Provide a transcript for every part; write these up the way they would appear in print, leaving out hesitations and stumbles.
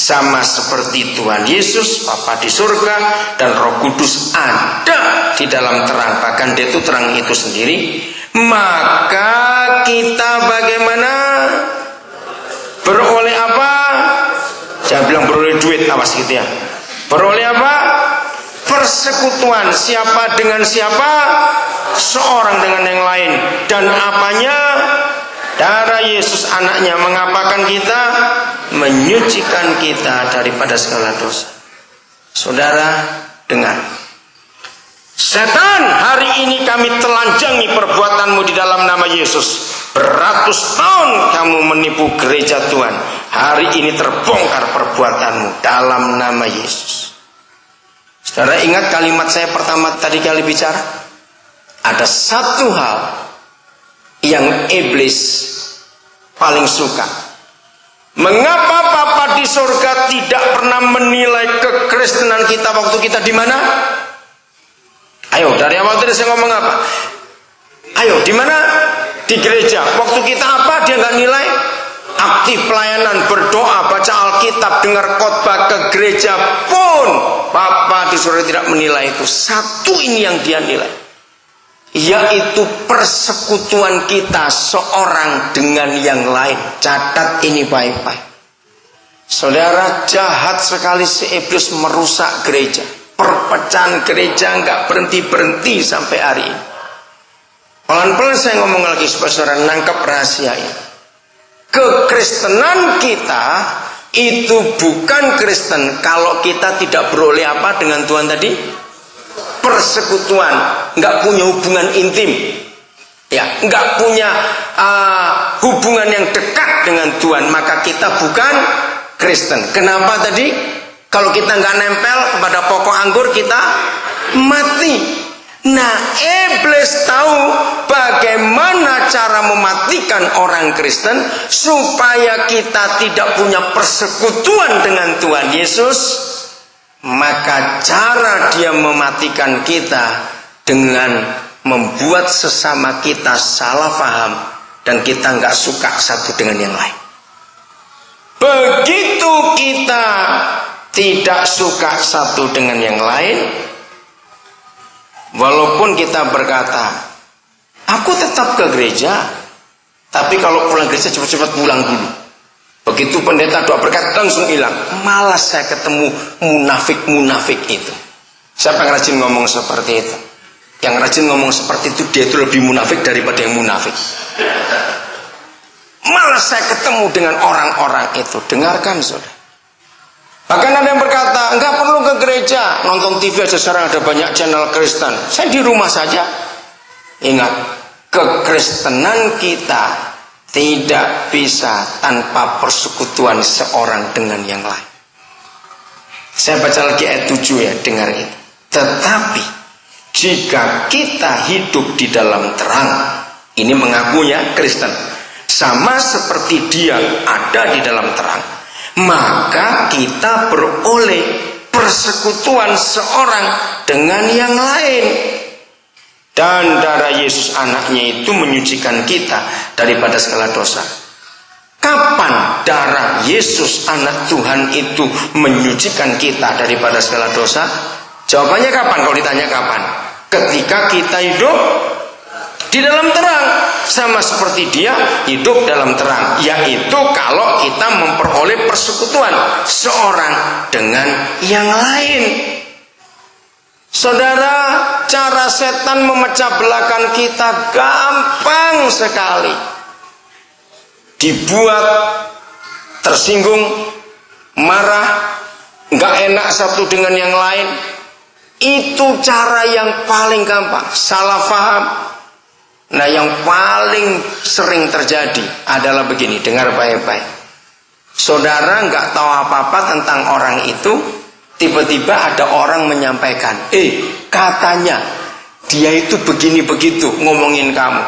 sama seperti Tuhan Yesus, Bapa di surga, dan Roh Kudus ada di dalam terang, bahkan Dia itu terang itu sendiri, maka kita bagaimana? Beroleh apa? Jangan bilang beroleh duit, awas gitu ya. Beroleh apa? Persekutuan. Siapa dengan siapa? Seorang dengan yang lain. Dan apanya? Darah Yesus anaknya mengapakan kita? Menyucikan kita daripada segala dosa. Saudara, dengar. Setan, hari ini kami telanjangi perbuatanmu di dalam nama Yesus. Beratus tahun kamu menipu gereja Tuhan. Hari ini terbongkar perbuatanmu dalam nama Yesus. Saudara ingat kalimat saya pertama tadi kali bicara? Ada satu hal yang iblis paling suka. Mengapa Bapa di surga tidak pernah menilai kekristenan kita waktu kita di mana? Ayo, dari awal tadi saya ngomong apa? Ayo, di mana? Di gereja. Waktu kita apa? Dia nggak nilai. Aktif pelayanan, berdoa, baca Alkitab, dengar khotbah, ke gereja pun Bapa di surga tidak menilai itu. Satu ini yang Dia nilai, yaitu persekutuan kita seorang dengan yang lain. Catat ini baik-baik. Saudara, jahat sekali si iblis merusak gereja. Perpecahan gereja nggak berhenti-berhenti sampai hari ini. Pelan-pelan saya ngomong lagi supaya saudara nangkep rahasia ini. Kekristenan kita itu bukan Kristen kalau kita tidak beroleh apa dengan Tuhan tadi? Persekutuan, nggak punya hubungan intim, ya, nggak punya hubungan yang dekat dengan Tuhan, maka kita bukan Kristen. Kenapa tadi? Kalau kita nggak nempel kepada pokok anggur, kita mati. Nah, iblis tahu bagaimana cara mematikan orang Kristen supaya kita tidak punya persekutuan dengan Tuhan Yesus. Maka cara dia mematikan kita dengan membuat sesama kita salah paham dan kita nggak suka satu dengan yang lain. Begitu kita tidak suka satu dengan yang lain, walaupun kita berkata, aku tetap ke gereja, tapi kalau pulang gereja cepat-cepat pulang dulu. Begitu pendeta doa berkat langsung hilang. Malas saya ketemu munafik-munafik itu. Siapa yang rajin ngomong seperti itu? Yang rajin ngomong seperti itu, dia itu lebih munafik daripada yang munafik. Malas saya ketemu dengan orang-orang itu. Dengarkan saudara. Bahkan ada yang berkata, enggak perlu ke gereja, nonton TV aja sekarang ada banyak channel Kristen. Saya di rumah saja. Ingat, kekristenan kita tidak bisa tanpa persekutuan seorang dengan yang lain. Saya baca lagi ayat 7 ya, dengar itu. Tetapi jika kita hidup di dalam terang, ini mengakunya Kristen, sama seperti Dia ada di dalam terang, maka kita beroleh persekutuan seorang dengan yang lain. Dan darah Yesus anaknya itu menyucikan kita daripada segala dosa. Kapan darah Yesus anak Tuhan itu menyucikan kita daripada segala dosa? Jawabannya kapan? Kalau ditanya kapan? Ketika kita hidup di dalam terang, sama seperti Dia hidup dalam terang, yaitu kalau kita memperoleh persekutuan seorang dengan yang lain. Saudara, cara setan memecah belahkan kita gampang sekali. Dibuat tersinggung, marah, nggak enak satu dengan yang lain. Itu cara yang paling gampang. Salah paham. Nah, yang paling sering terjadi adalah begini, dengar baik-baik. Saudara nggak tahu apa-apa tentang orang itu, tiba-tiba ada orang menyampaikan, katanya dia itu begini begitu ngomongin kamu.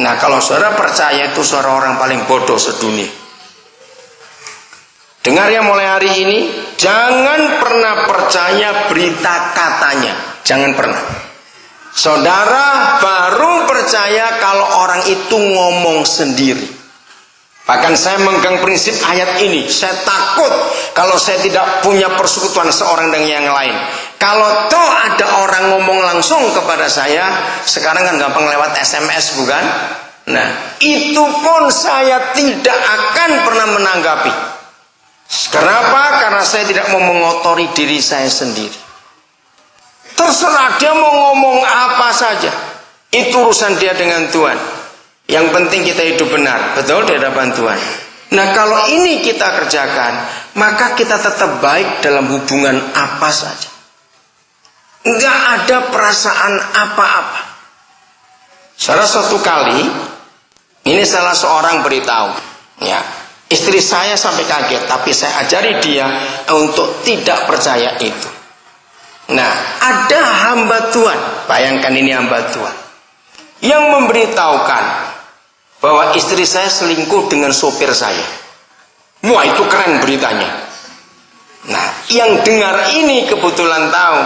Nah, kalau saudara percaya itu saudara orang paling bodoh sedunia. Dengar ya, mulai hari ini jangan pernah percaya berita katanya, jangan pernah. Saudara baru percaya kalau orang itu ngomong sendiri. Bahkan saya memegang prinsip ayat ini. Saya takut kalau saya tidak punya persekutuan seorang dengan yang lain. Kalau toh ada orang ngomong langsung kepada saya, sekarang kan gampang lewat SMS, bukan? Nah, itu pun saya tidak akan pernah menanggapi. Kenapa? Karena saya tidak mau mengotori diri saya sendiri. Terserah dia mau ngomong apa saja, itu urusan dia dengan Tuhan. Yang penting kita hidup benar, betul, di hadapan Tuhan. Nah, kalau ini kita kerjakan, maka kita tetap baik dalam hubungan apa saja. Enggak ada perasaan apa-apa. Salah satu kali, ini salah seorang beritahu, ya, istri saya sampai kaget, tapi saya ajari dia untuk tidak percaya itu. Nah, ada hamba Tuhan, bayangkan ini hamba Tuhan, yang memberitahukan bahwa istri saya selingkuh dengan sopir saya. Wah, itu keren beritanya. Nah, yang dengar ini kebetulan tahu,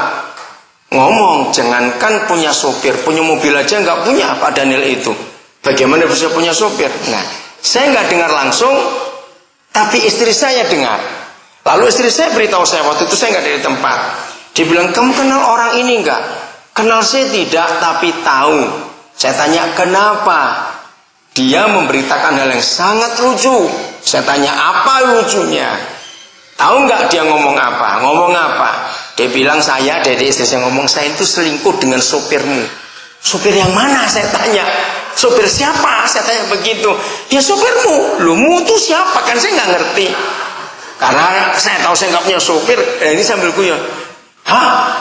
ngomong, jangankan punya sopir, punya mobil aja nggak punya Pak Daniel itu. Bagaimana bisa punya sopir? Nah, saya nggak dengar langsung, tapi istri saya dengar. Lalu istri saya beritahu saya, waktu itu saya nggak dari tempat. Dia bilang, kamu kenal orang ini nggak? Kenal saya tidak, tapi tahu. Saya tanya, kenapa? Dia memberitakan hal yang sangat lucu. Saya tanya, apa lucunya? Tahu nggak dia ngomong apa? Ngomong apa? Dia bilang, saya, dari istri saya ngomong, saya itu selingkuh dengan sopirmu. Sopir yang mana? Saya tanya. Sopir siapa? Saya tanya begitu. Ya sopirmu. Lu itu siapa? Kan saya nggak ngerti. Karena saya tahu saya nggak punya sopir. Ini sambil guyon. Hah?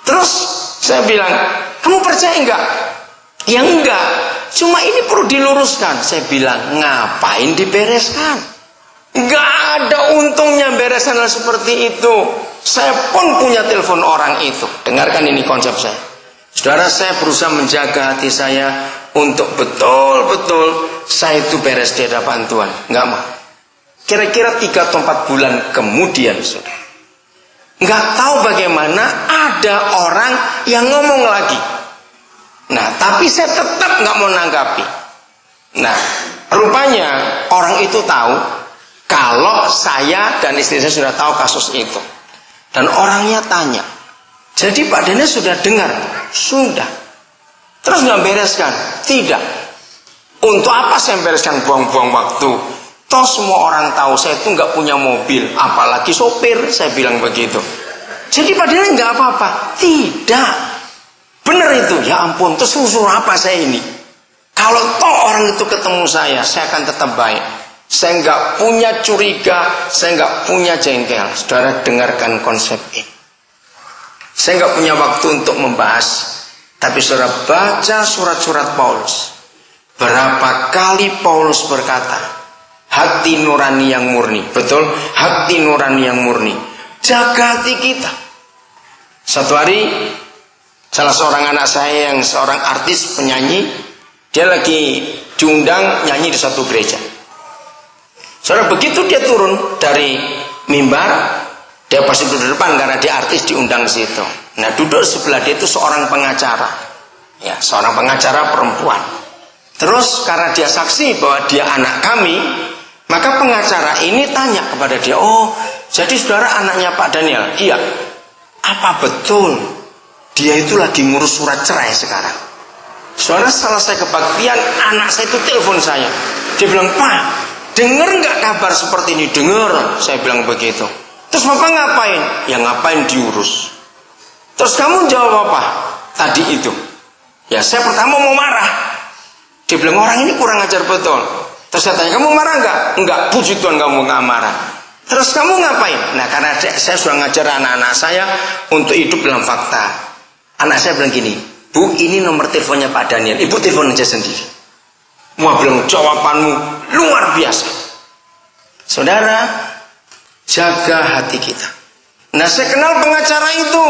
Terus saya bilang, kamu percaya enggak? Ya enggak. Cuma ini perlu diluruskan. Saya bilang, ngapain dibereskan? Enggak ada untungnya beresan hal seperti itu. Saya pun punya telepon orang itu. Dengarkan ini konsep saya. Saudara, saya berusaha menjaga hati saya untuk betul-betul saya itu beres di hadapan Tuhan. Enggak mau. Kira-kira 3 atau 4 bulan kemudian, saudara, nggak tahu bagaimana ada orang yang ngomong lagi. Nah, tapi saya tetap nggak mau nanggapi. Nah, rupanya orang itu tahu kalau saya dan istri saya sudah tahu kasus itu. Dan orangnya tanya, jadi Pak Daniel sudah dengar? Sudah. Terus nggak bereskan? Tidak. Untuk apa saya bereskan, buang-buang waktu? Toh semua orang tahu saya itu nggak punya mobil, apalagi sopir. Saya bilang begitu. Jadi padahal nggak apa-apa. Tidak. Benar itu. Ya ampun, terus usul apa saya ini? Kalau toh orang itu ketemu saya akan tetap baik. Saya nggak punya curiga, saya nggak punya jengkel. Saudara, dengarkan konsep ini. Saya nggak punya waktu untuk membahas, tapi saudara baca surat-surat Paulus. Berapa kali Paulus berkata, hati nurani yang murni. Betul, hati nurani yang murni. Jaga hati kita. Satu hari, salah seorang anak saya yang seorang artis penyanyi, dia lagi diundang nyanyi di satu gereja. Saudara, begitu dia turun dari mimbar, dia pasti duduk di depan karena dia artis diundang ke situ. Nah, duduk sebelah dia itu seorang pengacara. Ya, seorang pengacara perempuan. Terus karena dia saksi bahwa dia anak kami, maka pengacara ini tanya kepada dia, oh, jadi saudara anaknya Pak Daniel? Iya. Apa betul dia itu lagi ngurus surat cerai sekarang? Saudara, selesai kebaktian, anak saya itu telepon saya. Dia bilang, Pak, dengar nggak kabar seperti ini? Dengar. Saya bilang begitu. Terus Bapak ngapain? Ya ngapain diurus. Terus kamu jawab apa tadi itu? Ya saya pertama mau marah. Dia bilang, orang ini kurang ajar betul. Terus saya tanya, kamu marah nggak? Enggak, puji Tuhan kamu nggak marah. Terus kamu ngapain? Nah, karena saya sudah ngajar anak-anak saya untuk hidup dalam fakta. Anak saya bilang gini, Bu, ini nomor teleponnya Pak Daniel. Ibu telepon aja sendiri. Wah, bilang jawabanmu luar biasa. Saudara, jaga hati kita. Nah, saya kenal pengacara itu.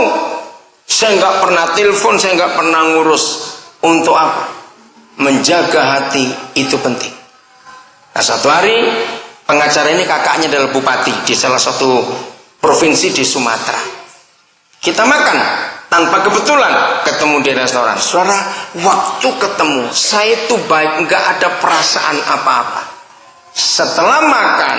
Saya nggak pernah telepon, saya nggak pernah ngurus. Untuk apa? Menjaga hati itu penting. Nah, satu hari pengacara ini kakaknya adalah bupati di salah satu provinsi di Sumatera. Kita makan tanpa kebetulan ketemu di restoran. Saudara, waktu ketemu saya itu baik, nggak ada perasaan apa-apa. setelah makan